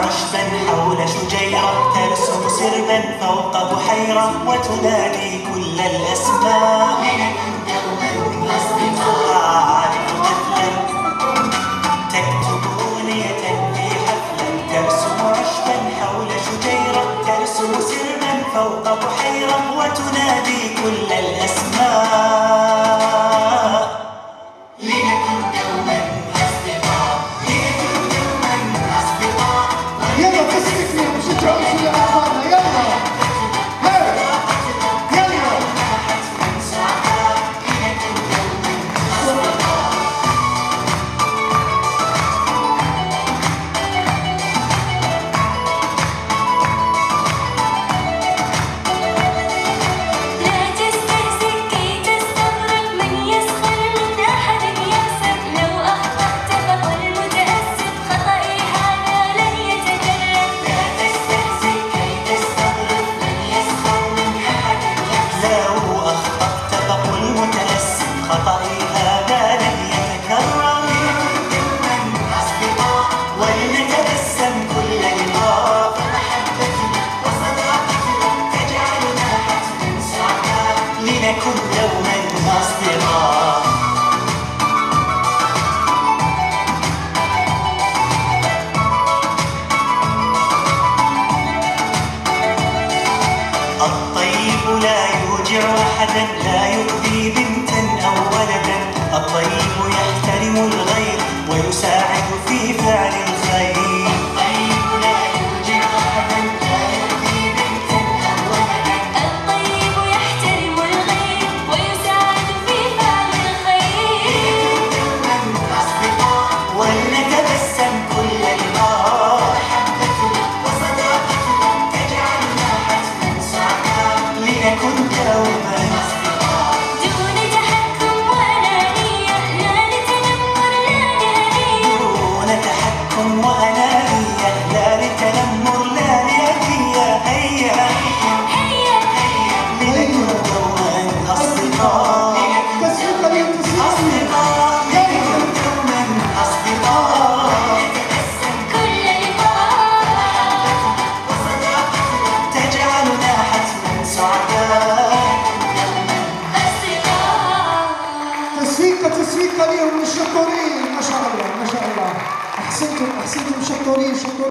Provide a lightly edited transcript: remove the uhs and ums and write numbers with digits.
عشبا حول شجيرة، ترسم سربا فوق بحيرة وتنادي كل الأسماء. لنكن دوما أصدقاء. أعرف طفلا تكتب أغنية في حفلة، ترسم عشبا حول شجيرة، ترسم سربا فوق بحيرة وتنادي كل الأسماء. لنكن دوما أصدقاء. لنكن دوما أصدقاء. يلا تسلك لي مش تعوزوا لأخواننا. يلا يلا حتما سعداء. لنكن دوما أصدقاء. لا تستهزئ كي تستغرب من يسخر من أحد يحسب، لو أخطأت فقل متأسف خطئي هذا لن يتكرر. لا تستهزئ كي تستغرب من يسخر من أحد يحسب، لو أخطأت فقل متأسف خطئي هذا لن يتكرر. لنكن دوما أصدقاء ولنتبسم كل لقاء، فمحبتنا وصداقتنا تجعلنا حتما سعداء. لنكن دوما أصدقاء. الطيب لا يوجع أحدا، لا يؤذي بنتا أو ولدا، الطيب يحترم الغير ويساعد في فعل الخير. الطيب لا يوجع أحدا، لا يؤذي بنتا أو ولدا، الطيب يحترم الغير ويساعد في فعل الخير. دوما أصدقاء ولنتبسم كل لقاء، محبتنا وصداقتنا تجعلنا حتما سعداء. لنكن دوما أصدقاء. دون تحكم وأنانية، لا لتنمر لا لهدية. دون تحكم وأنانية، لا لتنمر لا لهدية. هيا هيا لنكن دوما أصدقاء. تسليك لي أصدقاء. لنكن دوما أصدقاء. كل لقاء وصداقتنا تجعلنا حتما سعداء. أصدقاء. تسويقة ليهم مشكورين. ما شاء الله ما شاء الله. أحسنتم شطورين.